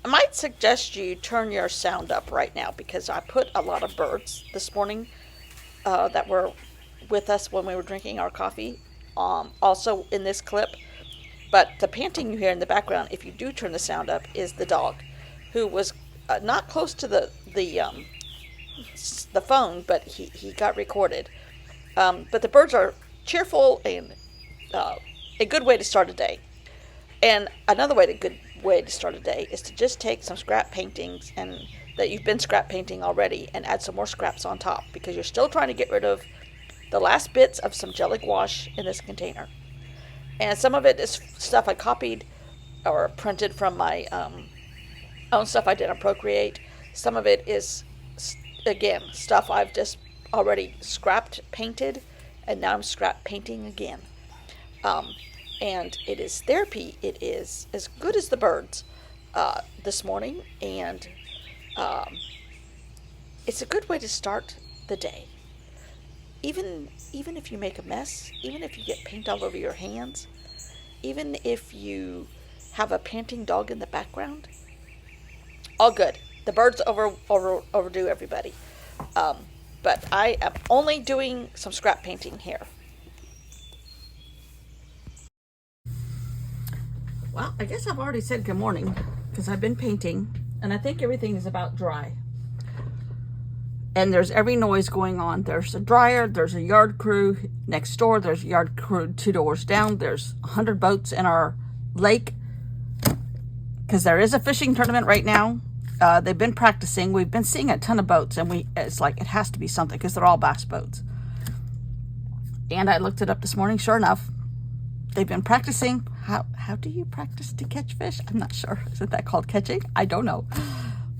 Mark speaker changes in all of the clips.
Speaker 1: I might suggest you turn your sound up right now because I put a lot of birds this morning that were with us when we were drinking our coffee. Also in this clip, but the panting you hear in the background, if you do turn the sound up, is the dog, who was not close to the phone, but he got recorded. But the birds are cheerful and uh, a good way to start a day. And another good way to start a day is to just take some scrap paintings and that you've been scrap painting already and add some more scraps on top because you're still trying to get rid of the last bits of some gel wash in this container. And some of it is stuff I copied or printed from my own stuff I did on Procreate. Some of it is, again, stuff I've just already scrapped painted, and now I'm scrap painting again. Um, and it is therapy. It is as good as the birds this morning, and um, it's a good way to start the day. Even if you make a mess, even if you get paint all over your hands, even if you have a panting dog in the background, all good. The birds overdo everybody. Um, but I am only doing some scrap painting here. Well, I guess I've already said good morning because I've been painting and I think everything is about dry. And there's every noise going on. There's a dryer, there's a yard crew next door, there's a yard crew 2 doors down, there's 100 boats in our lake because there is a fishing tournament right now. They've been practicing. We've been seeing a ton of boats, and it's like it has to be something because they're all bass boats. And I looked it up this morning. Sure enough, they've been practicing. How do you practice to catch fish? I'm not sure. Isn't that called catching? I don't know.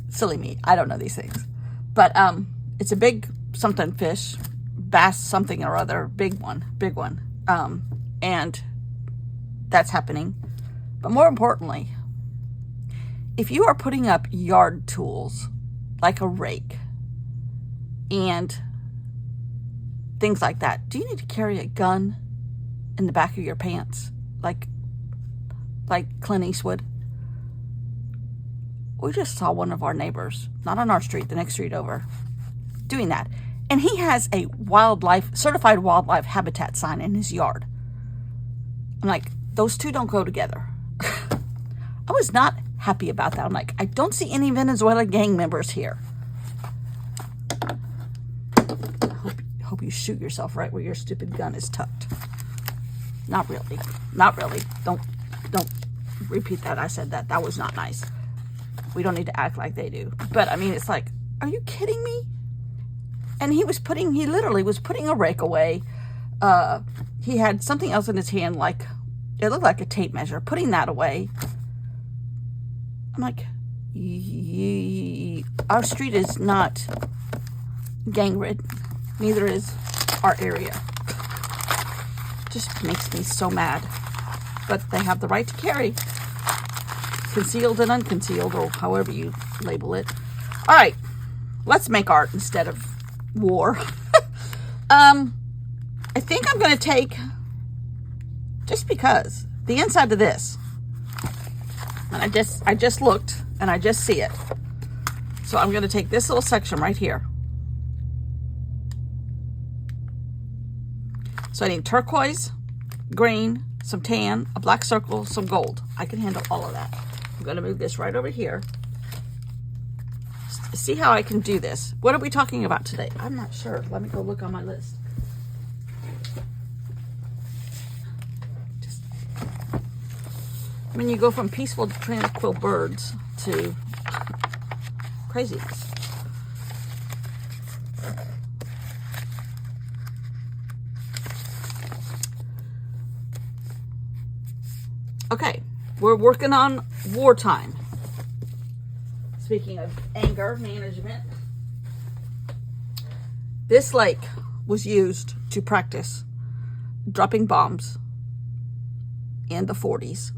Speaker 1: Silly me. I don't know these things. But it's a big something fish, bass something or other, big one. And that's happening. But more importantly, if you are putting up yard tools like a rake and things like that, do you need to carry a gun in the back of your pants like Clint Eastwood? We just saw one of our neighbors, not on our street, the next street over, doing that. And he has a certified wildlife habitat sign in his yard. I'm like, those two don't go together. I was not happy about that. I'm like, I don't see any Venezuela gang members here. Hope you shoot yourself right where your stupid gun is tucked. Not really. Don't repeat that. I said that. That was not nice. We don't need to act like they do. But I mean, it's like, are you kidding me? And he literally was putting a rake away. He had something else in his hand, like, it looked like a tape measure, putting that away. I'm like, our street is not gang ridden. Neither is our area. Just makes me so mad. But they have the right to carry. Concealed and unconcealed, or however you label it. All right, let's make art instead of war. I think I'm going to take, just because, the inside of this. And I just looked, and I just see it. So I'm going to take this little section right here. So I need turquoise, green, some tan, a black circle, some gold. I can handle all of that. I'm going to move this right over here. See how I can do this. What are we talking about today? I'm not sure. Let me go look on my list. I mean, you go from peaceful to tranquil birds to craziness. Okay, we're working on wartime. Speaking of anger management, this lake was used to practice dropping bombs in the 40s.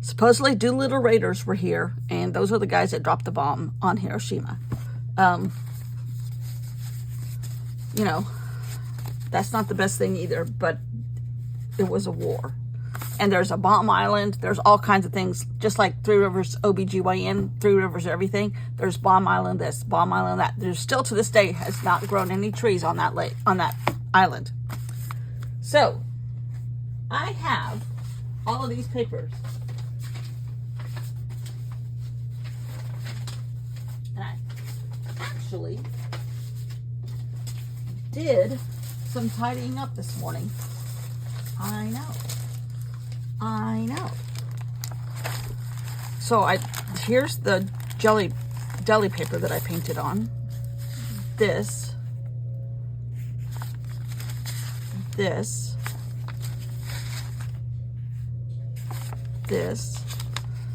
Speaker 1: Supposedly Doolittle Raiders were here, and those are the guys that dropped the bomb on Hiroshima. That's not the best thing either, but it was a war. And there's a Bomb Island. There's all kinds of things, just like Three Rivers OBGYN, Three Rivers everything. There's Bomb Island this, Bomb Island that. There's still to this day has not grown any trees on that lake, on that island. So I have all of these papers. And I actually did some tidying up this morning. I know. So here's the deli paper that I painted on. This.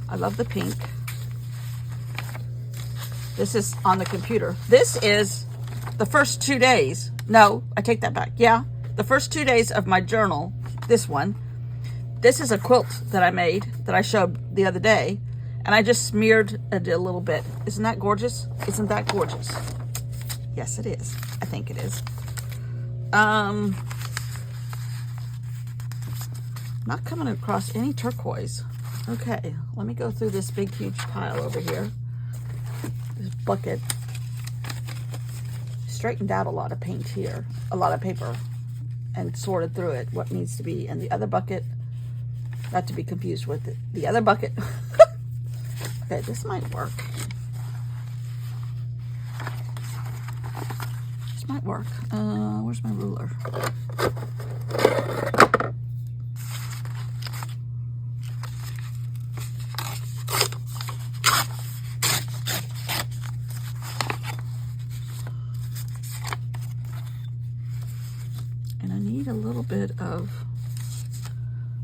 Speaker 1: I love the pink. This is on the computer. This is the first 2 days. No, I take that back. Yeah, the first 2 days of my journal. This one. This is a quilt that I made that I showed the other day, and I just smeared it a little bit. Isn't that gorgeous? Isn't that gorgeous? Yes, it is. I think it is. Not coming across any turquoise. Okay, let me go through this big, huge pile over here. This bucket. Straightened out a lot of paint here, a lot of paper, and sorted through it, what needs to be in the other bucket. Not to be confused with the other bucket. Okay, this might work. This might work. Where's my ruler? And I need a little bit of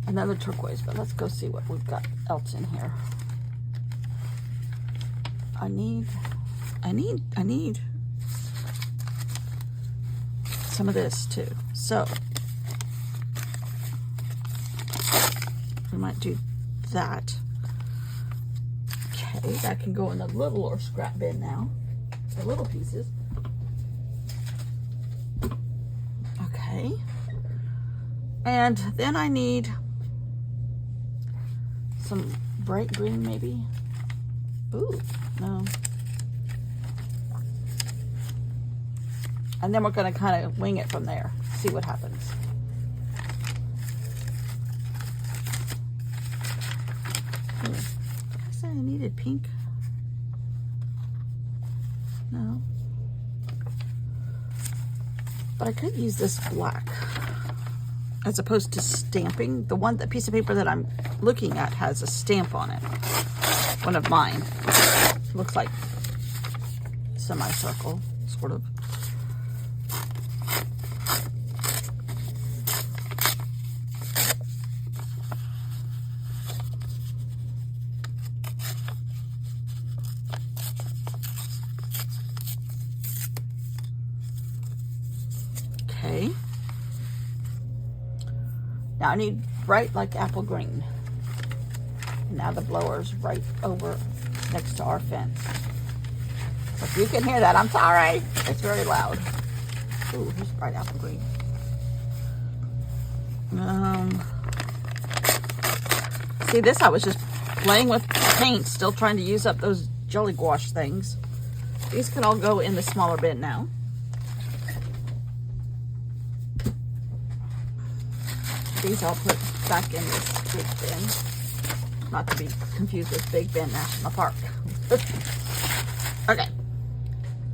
Speaker 1: another turquoise, but let's go see what we've got else in here. I need some of this too. So we might do that. Okay, that can go in the little or scrap bin now. The little pieces. Okay. And then I need some bright green, maybe. Ooh, no. And then we're going to kind of wing it from there. See what happens. Did I say I needed pink? No. But I could use this black as opposed to stamping. The piece of paper that I'm looking at has a stamp on it. One of mine. Looks like semicircle, sort of. Okay. Now I need bright like apple green. And now the blower's right over next to our fence. So if you can hear that, I'm sorry. It's very loud. Ooh, here's bright apple green. See this, I was just playing with paint, still trying to use up those jelly gouache things. These can all go in the smaller bin now. These I'll put back in this big bin. Not to be confused with Big Bend National Park. Okay.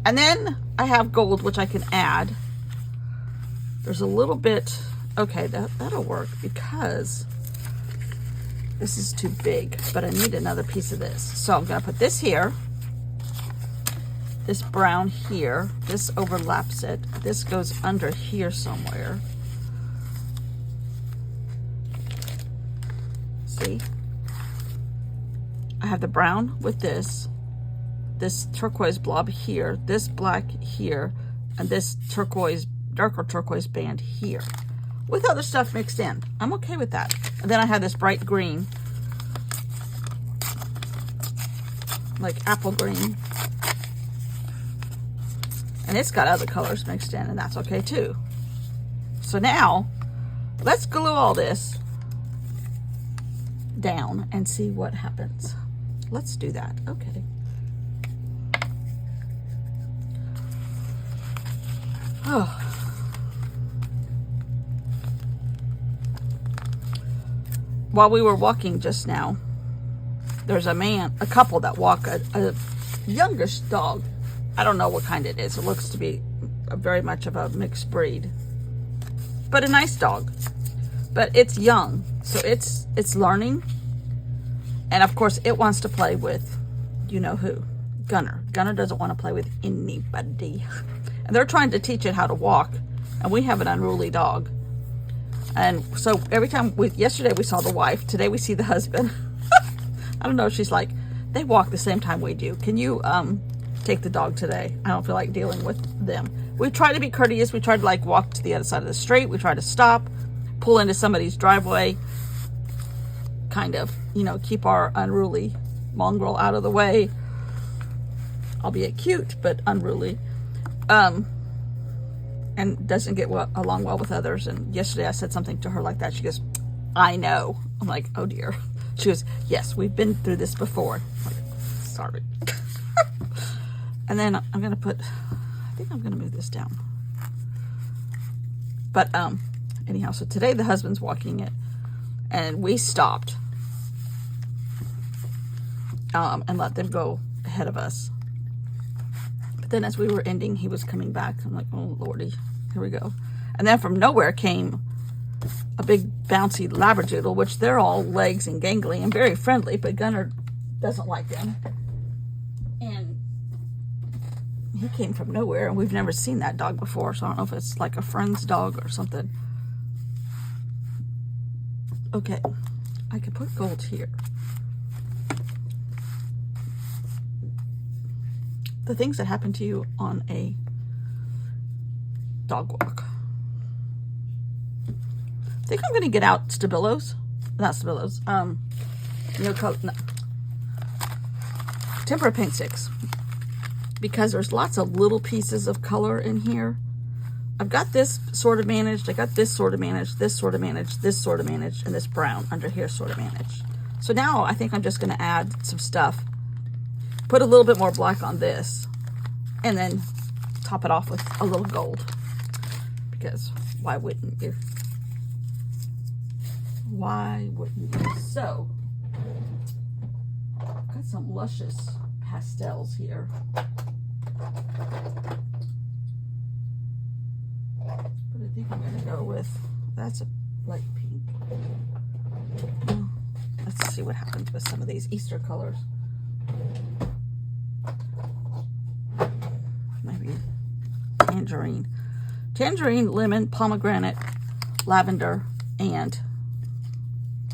Speaker 1: And then I have gold, which I can add. There's a little bit. Okay, that'll work because this is too big, but I need another piece of this. So I'm going to put this here. This brown here. This overlaps it. This goes under here somewhere. See? I have the brown with this turquoise blob here, this black here, and this turquoise, darker turquoise band here, with other stuff mixed in. I'm okay with that. And then I have this bright green, like apple green, and it's got other colors mixed in, and that's okay too. So now, let's glue all this down and see what happens. Let's do that. Okay. Oh. While we were walking just now, there's a couple that walk a youngish dog. I don't know what kind it is. It looks to be very much of a mixed breed, but a nice dog. But it's young, so it's learning, and of course it wants to play with, you know who, Gunner. Gunner doesn't want to play with anybody, and they're trying to teach it how to walk. And we have an unruly dog, and so every time yesterday we saw the wife, today we see the husband. I don't know. She's like, they walk the same time we do. Can you take the dog today? I don't feel like dealing with them. We try to be courteous. We try to like walk to the other side of the street. We try to stop, pull into somebody's driveway, kind of, you know, keep our unruly mongrel out of the way. Albeit cute, but unruly. And doesn't get along well with others. And yesterday I said something to her like that. She goes, I know. I'm like, oh dear. She goes, yes, we've been through this before. I'm like, sorry. And then I'm going to I think I'm going to move this down. But anyhow, so today the husband's walking it, and we stopped and let them go ahead of us. But then as we were ending, he was coming back. I'm like, oh lordy, here we go. And then from nowhere came a big bouncy Labradoodle, which they're all legs and gangly and very friendly, but Gunner doesn't like them. And he came from nowhere, and we've never seen that dog before, so I don't know if it's like a friend's dog or something. Okay, I could put gold here. The things that happen to you on a dog walk. I think I'm going to get out Stabilos. Not Stabilos. No. Tempera paint sticks. Because there's lots of little pieces of color in here. I've got this sort of managed. I got this sort of managed. This sort of managed. This sort of managed. And this brown under here sort of managed. So now I think I'm just going to add some stuff. Put a little bit more black on this. And then top it off with a little gold. Because why wouldn't you? Why wouldn't you? So, I've got some luscious pastels here. But I think I'm going to go with, that's a light pink. Let's see what happens with some of these Easter colors. Maybe tangerine. Tangerine, lemon, pomegranate, lavender, and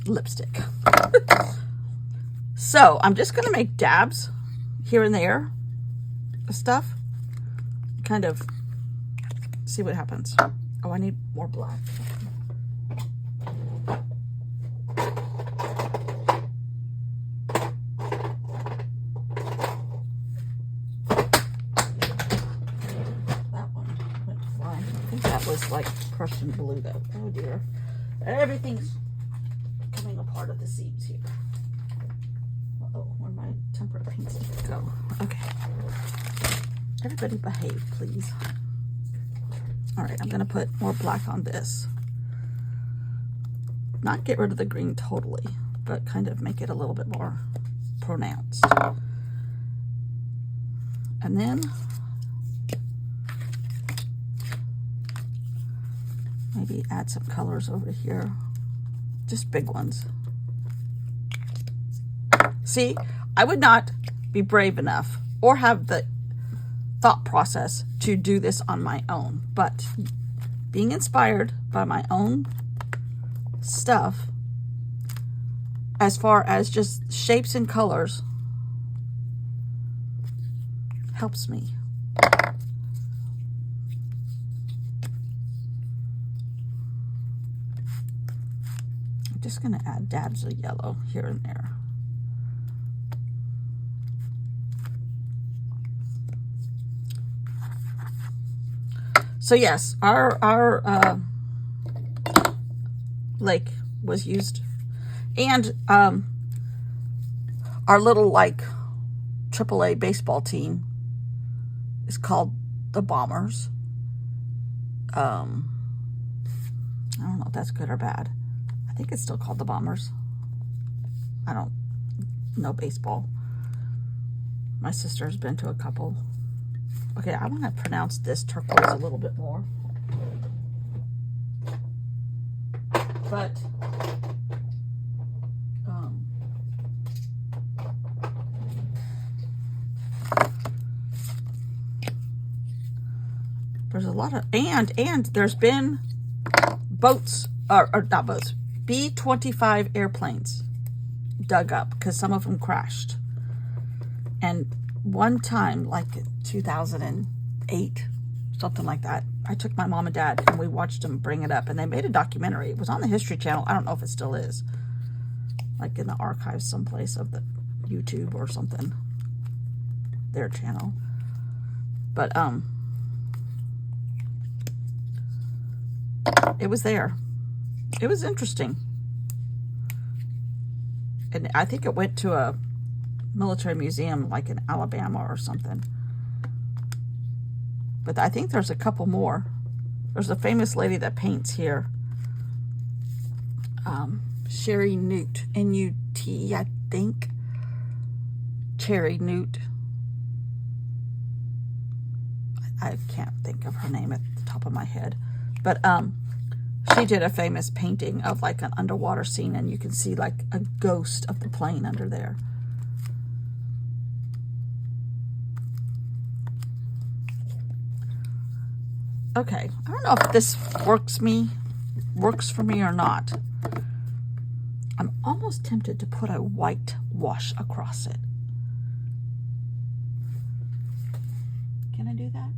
Speaker 1: lipstick. So I'm just going to make dabs here and there of stuff. Kind of see what happens. Oh, I need more black. That one went flying. I think that was like Prussian blue though. Oh dear. Everything's coming apart at the seams here. Uh-oh, where'd my tempera paint stick go? Okay. Everybody behave, please. All right, I'm gonna put more black on this. Not get rid of the green totally, but kind of make it a little bit more pronounced. And then maybe add some colors over here. Just big ones. See, I would not be brave enough or have the thought process to do this on my own, but being inspired by my own stuff as far as just shapes and colors helps me. I'm just going to add dabs of yellow here and there. So yes, our lake was used And our little like AAA baseball team is called the Bombers. I don't know if that's good or bad. I think it's still called the Bombers. I don't know baseball. My sister's been to a couple. Okay, I want to pronounce this turquoise a little bit more. But there's a lot of, and there's been boats, or not boats, B-25 airplanes dug up because some of them crashed. And one time, like 2008, something like that, I took my mom and dad and we watched them bring it up, and they made a documentary. It was on the History Channel. I don't know if it still is, like in the archives someplace of the YouTube or something, their channel. But it was there. It was interesting. And I think it went to a military museum like in Alabama or something. But I think there's a couple more. There's a famous lady that paints here. Sherry Newt, N-U-T, I think. Cherry Newt. I can't think of her name at the top of my head. But she did a famous painting of like an underwater scene, and you can see like a ghost of the plane under there. Okay, I don't know if this works for me or not. I'm almost tempted to put a white wash across it. Can I do that?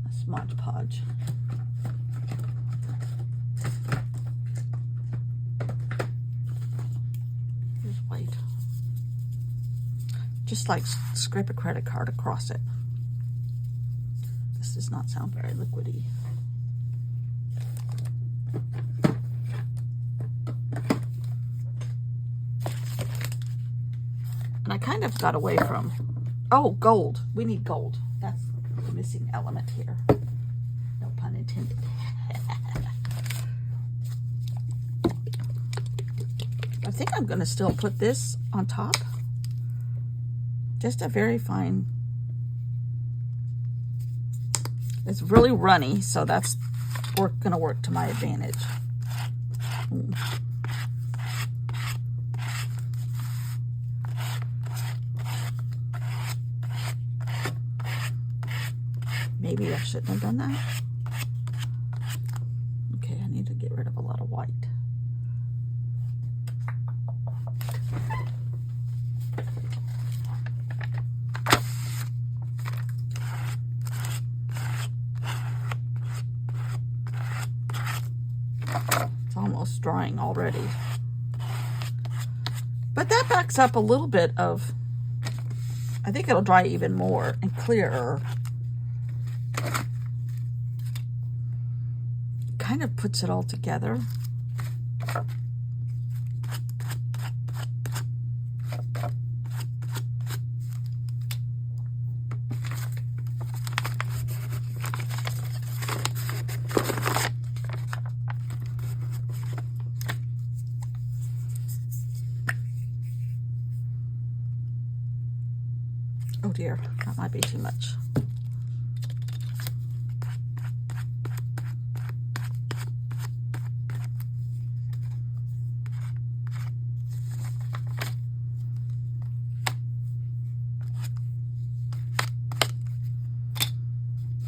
Speaker 1: A Smodge Podge. Here's white. Just like scrape a credit card across it. This does not sound very liquidy. And I kind of got away from, oh, gold. We need gold. That's the missing element here. No pun intended. I think I'm going to still put this on top. Just a very fine. It's really runny, so that's going to work to my advantage. Maybe I shouldn't have done that. Okay, I need to get rid of a lot of white. It's almost drying already. But that backs up a little bit of, I think it'll dry even more and clearer. Kind of puts it all together. Oh dear, that might be too much.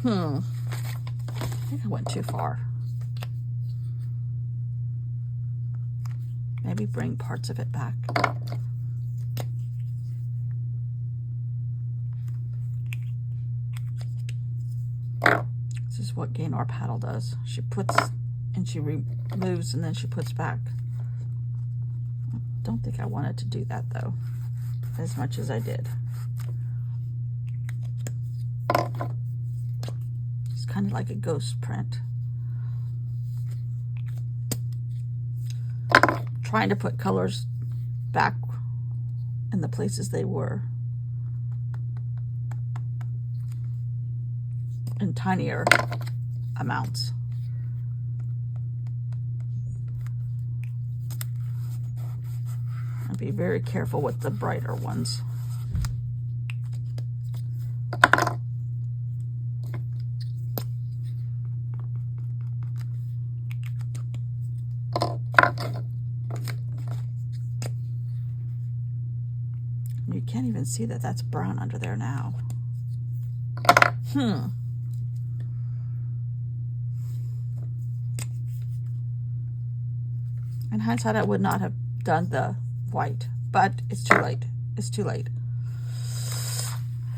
Speaker 1: I think I went too far. Maybe bring parts of it back. This is what Gaynor Paddle does. She puts and she removes and then she puts back. I don't think I wanted to do that though, as much as I did. Kind of like a ghost print. trying to put colors back in the places they were in tinier amounts. I'll be very careful with the brighter ones. You can't even see that that's brown under there now. In hindsight, I would not have done the white, but it's too late. It's too late.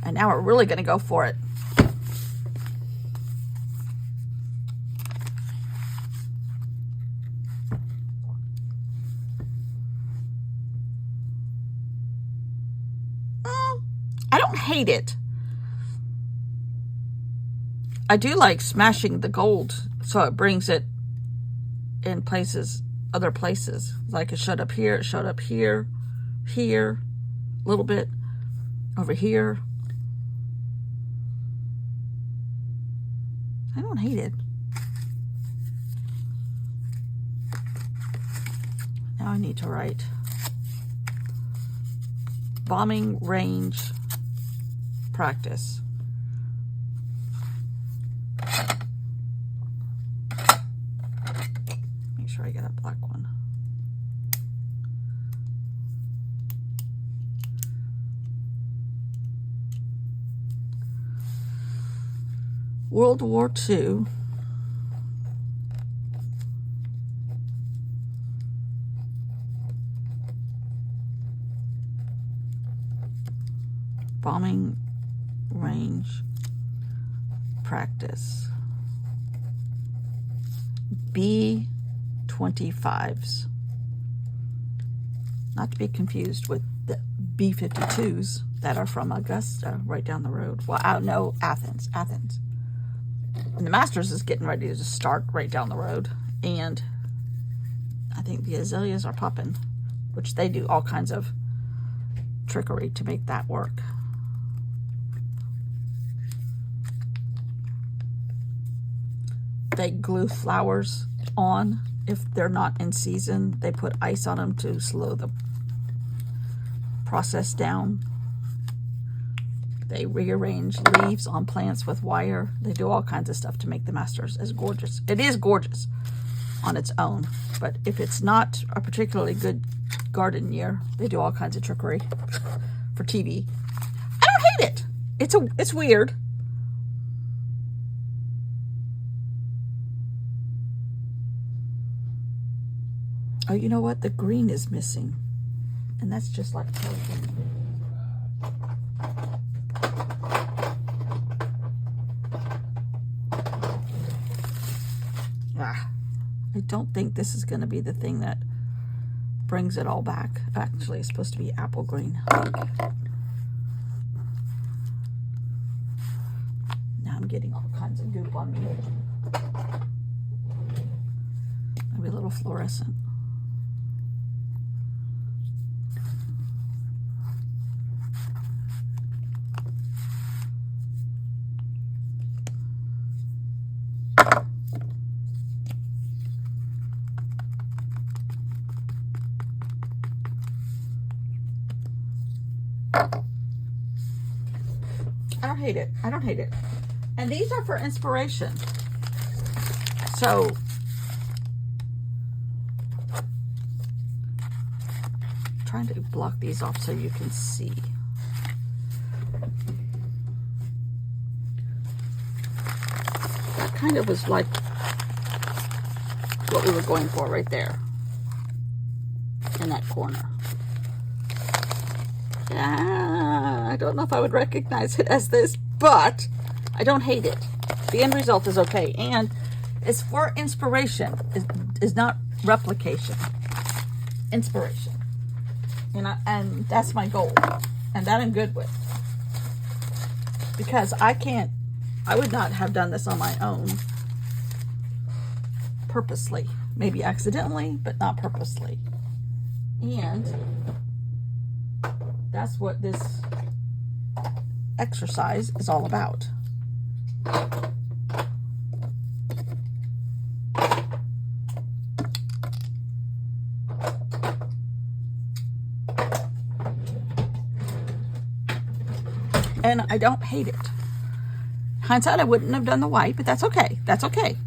Speaker 1: And now we're really going to go for it. I don't hate it. I do like smashing the gold so it brings it in places, other places. Like it showed up here, it showed up here, here, a little bit, over here. I don't hate it. Now I need to write bombing range practice. Make sure I get a black one. World War II. Bombing range practice. B-25s. Not to be confused with the B-52s that are from Augusta, right down the road. Well, no, Athens. And the Masters is getting ready to start right down the road. And I think the azaleas are popping, which they do all kinds of trickery to make that work. They glue flowers on if they're not in season. They put ice on them to slow the process down. They rearrange leaves on plants with wire. They do all kinds of stuff to make the Masters as gorgeous. It is gorgeous on its own, but if it's not a particularly good garden year, they do all kinds of trickery for TV. I don't hate it. It's weird. Oh, you know what? The green is missing. And that's just like television. I don't think this is going to be the thing that brings it all back. Actually, it's supposed to be apple green. Now I'm getting all kinds of goop on me. Maybe a little fluorescent. I don't hate it. And these are for inspiration. So trying to block these off so you can see. That kind of was like what we were going for right there in that corner. I don't know if I would recognize it as this, but I don't hate it. The end result is okay, and it's for inspiration. Is not replication. Inspiration, and that's my goal, and that I'm good with, because I would not have done this on my own purposely. Maybe accidentally, but not purposely. And that's what this exercise is all about. And I don't hate it. Hindsight, I wouldn't have done the white, but that's okay. That's okay.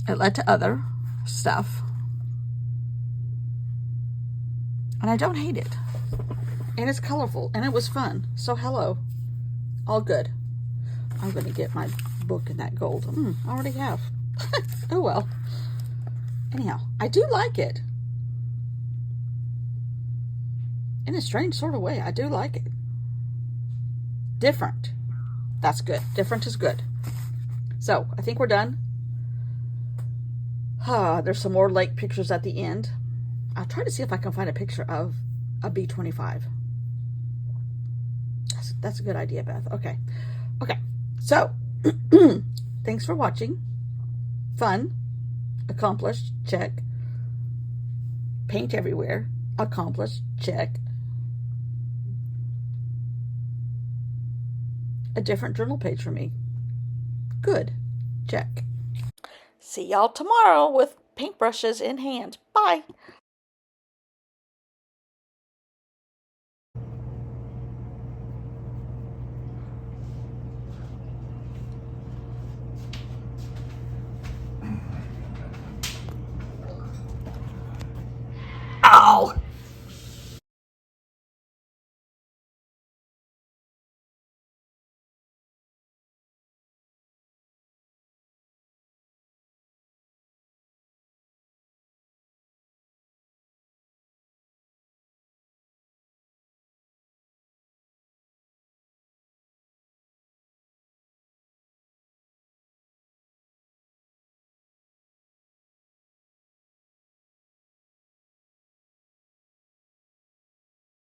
Speaker 1: It led to other stuff. And I don't hate it. And it's colorful. And it was fun. So hello. All good. I'm going to get my book in that gold. I already have. Oh well. Anyhow, I do like it. In a strange sort of way, I do like it. Different. That's good. Different is good. So, I think we're done. There's some more lake pictures at the end. I'll try to see if I can find a picture of a B25. That's a good idea, Beth. Okay. Okay. So, thanks for watching. Fun. Accomplished. Check. Paint everywhere. Accomplished. Check. A different journal page for me. Good. Check. See y'all tomorrow with paintbrushes in hand. Bye. Ow!